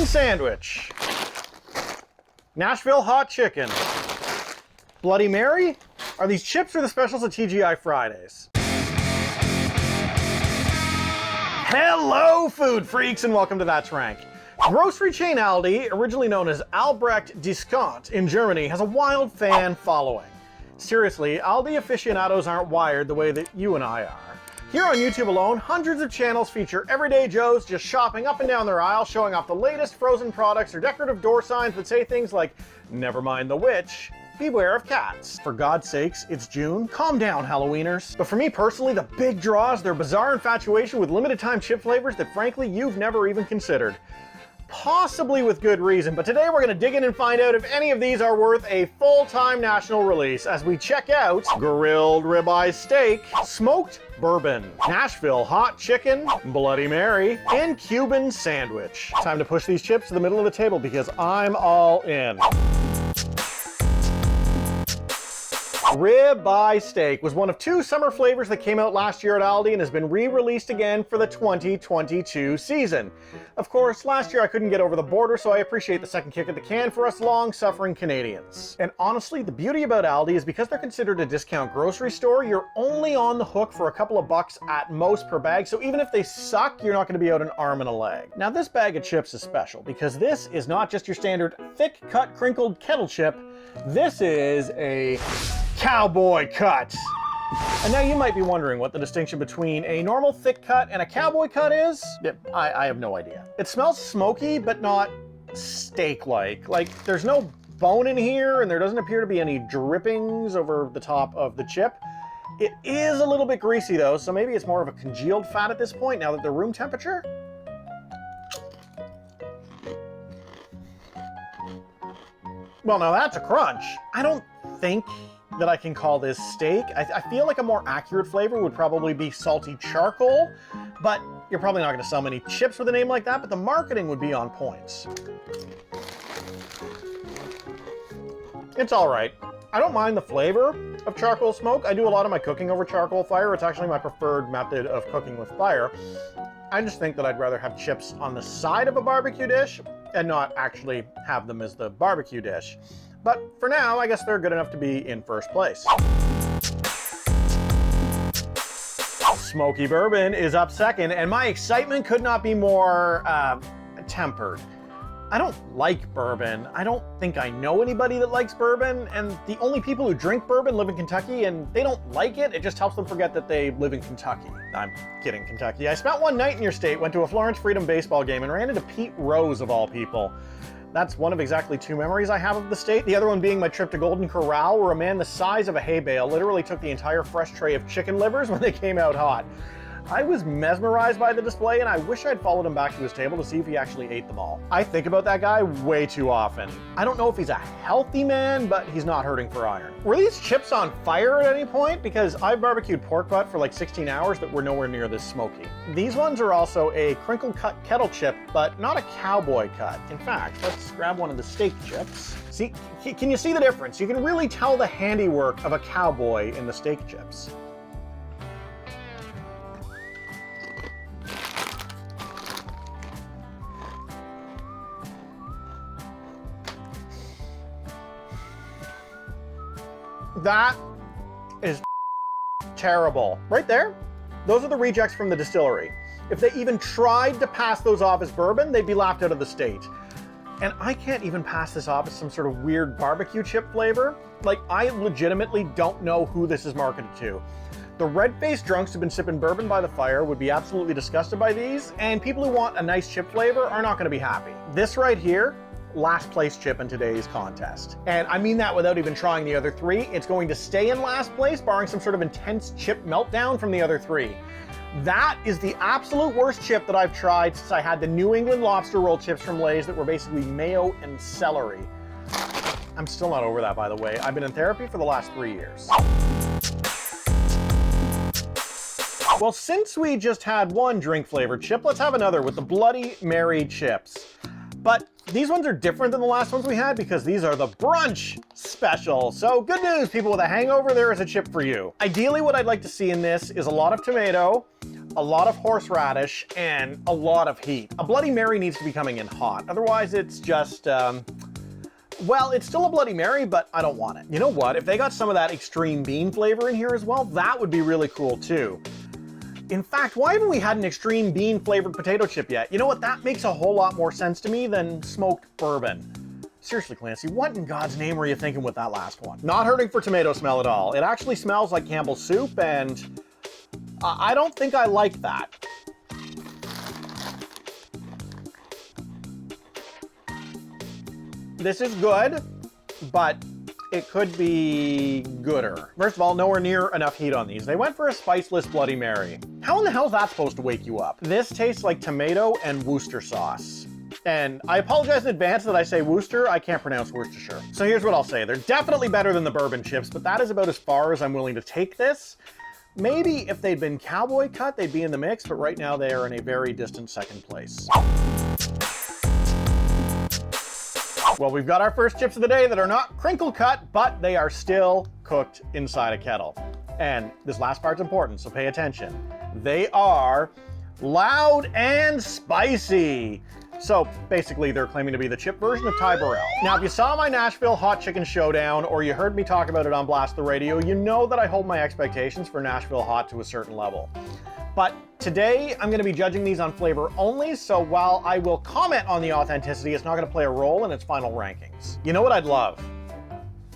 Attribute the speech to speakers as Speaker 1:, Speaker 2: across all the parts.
Speaker 1: Cuban Sandwich, Nashville Hot Chicken, Bloody Mary? Are these chips or the specials at TGI Fridays? Hello, food freaks, and welcome to That's Rank. Grocery chain Aldi, originally known as Albrecht Discount in Germany, has a wild fan following. Seriously, Aldi aficionados aren't wired the way that you and I are. Here on YouTube alone, hundreds of channels feature everyday Joes just shopping up and down their aisle, showing off the latest frozen products or decorative door signs that say things like, "Never mind the witch, beware of cats." For God's sakes, it's June. Calm down, Halloweeners. But for me personally, the big draw is their bizarre infatuation with limited time chip flavors that frankly you've never even considered. Possibly with good reason, but today we're going to dig in and find out if any of these are worth a full-time national release as we check out grilled ribeye steak, smoked bourbon, Nashville Hot Chicken, Bloody Mary, and Cuban Sandwich. Time to push these chips to the middle of the table because I'm all in. Ribeye Steak was one of two summer flavors that came out last year at Aldi and has been re-released again for the 2022 season. Of course, last year I couldn't get over the border, so I appreciate the second kick at the can for us long-suffering Canadians. And honestly, the beauty about Aldi is because they're considered a discount grocery store, you're only on the hook for a couple of bucks at most per bag, so even if they suck, you're not going to be out an arm and a leg. Now this bag of chips is special because this is not just your standard thick-cut crinkled kettle chip, this is a cowboy cut. And now you might be wondering what the distinction between a normal thick cut and a cowboy cut is. I have no idea. It smells smoky, but not steak-like. Like, there's no bone in here, and there doesn't appear to be any drippings over the top of the chip. It is a little bit greasy though, so maybe it's more of a congealed fat at this point now that they're room temperature. Well, now that's a crunch. I don't think that I can call this steak. I feel like a more accurate flavor would probably be salty charcoal, but you're probably not going to sell many chips with a name like that, but the marketing would be on point. It's all right. I don't mind the flavor of charcoal smoke. I do a lot of my cooking over charcoal fire. It's actually my preferred method of cooking with fire. I just think that I'd rather have chips on the side of a barbecue dish and not actually have them as the barbecue dish. But for now, I guess they're good enough to be in first place. Smoky Bourbon is up second, and my excitement could not be more tempered. I don't like bourbon. I don't think I know anybody that likes bourbon, and the only people who drink bourbon live in Kentucky, and they don't like it. It just helps them forget that they live in Kentucky. I'm kidding, Kentucky. I spent one night in your state, went to a Florence Freedom baseball game, and ran into Pete Rose of all people. That's one of exactly two memories I have of the state. The other one being my trip to Golden Corral, where a man the size of a hay bale literally took the entire fresh tray of chicken livers when they came out hot. I was mesmerized by the display, and I wish I'd followed him back to his table to see if he actually ate them all. I think about that guy way too often. I don't know if he's a healthy man, but he's not hurting for iron. Were these chips on fire at any point? Because I barbecued pork butt for like 16 hours that were nowhere near this smoky. These ones are also a crinkle cut kettle chip, but not a cowboy cut. In fact, let's grab one of the steak chips. See, can you see the difference? You can really tell the handiwork of a cowboy in the steak chips. That is terrible. Right there, those are the rejects from the distillery. If they even tried to pass those off as bourbon, they'd be laughed out of the state. And I can't even pass this off as some sort of weird barbecue chip flavor. Like, I legitimately don't know who this is marketed to. The red-faced drunks who've been sipping bourbon by the fire would be absolutely disgusted by these, and people who want a nice chip flavor are not going to be happy. This right here, last place chip in today's contest. And I mean that without even trying the other three. It's going to stay in last place, barring some sort of intense chip meltdown from the other three. That is the absolute worst chip that I've tried since I had the New England lobster roll chips from Lay's that were basically mayo and celery. I'm still not over that, by the way. I've been in therapy for the last 3 years. Well, since we just had one drink flavored chip, let's have another with the Bloody Mary chips. But these ones are different than the last ones we had because these are the brunch special. So good news, people with a hangover, there is a chip for you. Ideally, what I'd like to see in this is a lot of tomato, a lot of horseradish, and a lot of heat. A Bloody Mary needs to be coming in hot. Otherwise, it's just, well, it's still a Bloody Mary, but I don't want it. You know what? If they got some of that extreme bean flavor in here as well, that would be really cool too. In fact, why haven't we had an extreme bean flavored potato chip yet? You know what? That makes a whole lot more sense to me than smoked bourbon. Seriously, Clancy, what in God's name were you thinking with that last one? Not hurting for tomato smell at all. It actually smells like Campbell's soup, and I don't think I like that. This is good, but it could be gooder. First of all, nowhere near enough heat on these. They went for a spiceless Bloody Mary. How in the hell is that supposed to wake you up? This tastes like tomato and Worcester sauce. And I apologize in advance that I say Worcester. I can't pronounce Worcestershire. So here's what I'll say. They're definitely better than the bourbon chips, but that is about as far as I'm willing to take this. Maybe if they'd been cowboy cut, they'd be in the mix, but right now they are in a very distant second place. Well, we've got our first chips of the day that are not crinkle cut, but they are still cooked inside a kettle. And this last part's important, so pay attention. They are loud and spicy. So basically they're claiming to be the chip version of Thai Burrell. Now, if you saw my Nashville Hot Chicken showdown, or you heard me talk about it on Blast the Radio, you know that I hold my expectations for Nashville Hot to a certain level. But today, I'm going to be judging these on flavor only, so while I will comment on the authenticity, it's not going to play a role in its final rankings. You know what I'd love?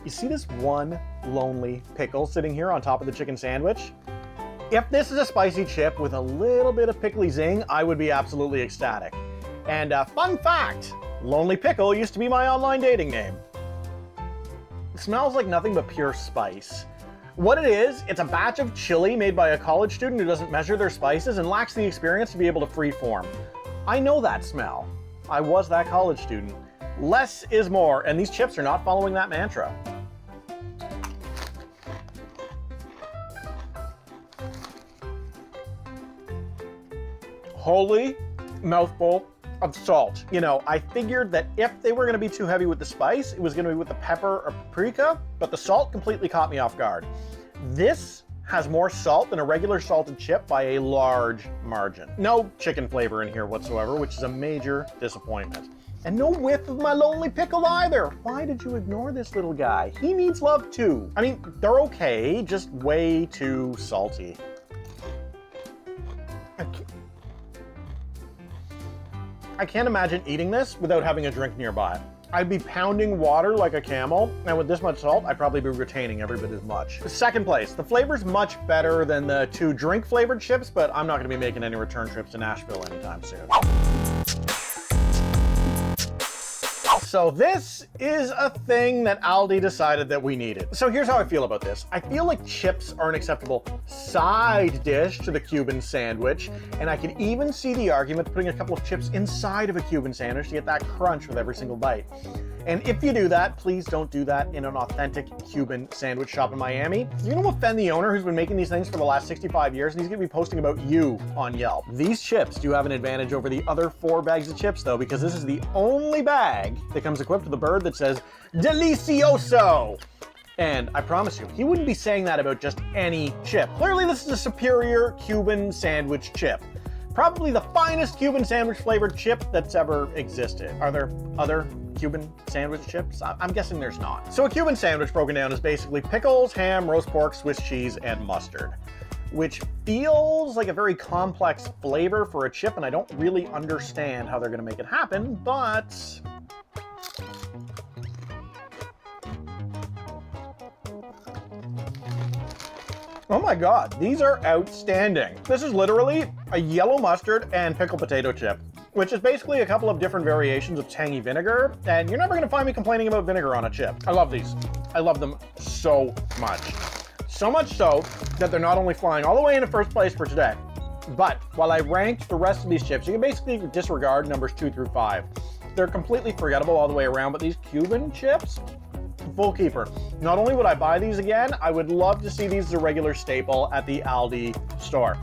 Speaker 1: You see this one lonely pickle sitting here on top of the chicken sandwich? If this is a spicy chip with a little bit of pickly zing, I would be absolutely ecstatic. And fun fact, Lonely Pickle used to be my online dating name. It smells like nothing but pure spice. What it is, it's a batch of chili made by a college student who doesn't measure their spices and lacks the experience to be able to freeform. I know that smell. I was that college student. Less is more, and these chips are not following that mantra. Holy mouthful of salt. You know, I figured that if they were going to be too heavy with the spice, it was going to be with the pepper or paprika, but the salt completely caught me off guard. This has more salt than a regular salted chip by a large margin. No chicken flavor in here whatsoever, which is a major disappointment. And no whiff of my lonely pickle either. Why did you ignore this little guy? He needs love too. I mean, they're okay, just way too salty. I can't imagine eating this without having a drink nearby. I'd be pounding water like a camel, and with this much salt, I'd probably be retaining every bit as much. Second place, the flavor's much better than the two drink flavored chips, but I'm not gonna be making any return trips to Nashville anytime soon. So this is a thing that Aldi decided that we needed. So here's how I feel about this. I feel like chips are an acceptable side dish to the Cuban sandwich, and I can even see the argument of putting a couple of chips inside of a Cuban sandwich to get that crunch with every single bite. And if you do that, please don't do that in an authentic Cuban sandwich shop in Miami. You're gonna offend the owner who's been making these things for the last 65 years, and he's gonna be posting about you on Yelp. These chips do have an advantage over the other 4 bags of chips though, because this is the only bag that comes equipped with a bird that says, "Delicioso." And I promise you, he wouldn't be saying that about just any chip. Clearly this is a superior Cuban sandwich chip. Probably the finest Cuban sandwich flavored chip that's ever existed. Are there other Cuban sandwich chips? I'm guessing there's not. So a Cuban sandwich broken down is basically pickles, ham, roast pork, Swiss cheese, and mustard, which feels like a very complex flavor for a chip, and I don't really understand how they're gonna make it happen, but oh my God, these are outstanding. This is literally a yellow mustard and pickled potato chip, which is basically a couple of different variations of tangy vinegar, and you're never gonna find me complaining about vinegar on a chip. I love these. I love them so much. So much so that they're not only flying all the way into first place for today, but while I ranked the rest of these chips, you can basically disregard numbers 2 through 5. They're completely forgettable all the way around, but these Cuban chips, full keeper. Not only would I buy these again, I would love to see these as a regular staple at the Aldi store.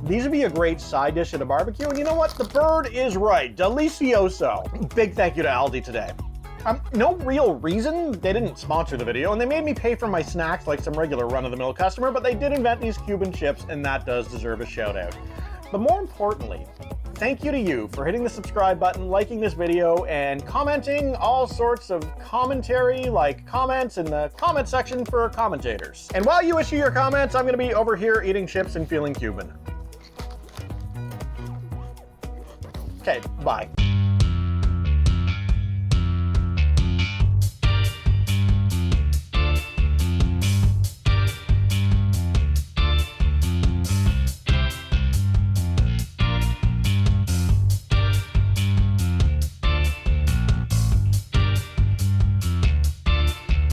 Speaker 1: These would be a great side dish at a barbecue, and you know what? The bird is right. Delicioso. Big thank you to Aldi today. No real reason. They didn't sponsor the video, and they made me pay for my snacks like some regular run-of-the-mill customer, but they did invent these Cuban chips, and that does deserve a shout out. But more importantly, thank you to you for hitting the subscribe button, liking this video, and commenting all sorts of commentary, like comments in the comment section for commentators. And while you issue your comments, I'm going to be over here eating chips and feeling Cuban. Okay, bye.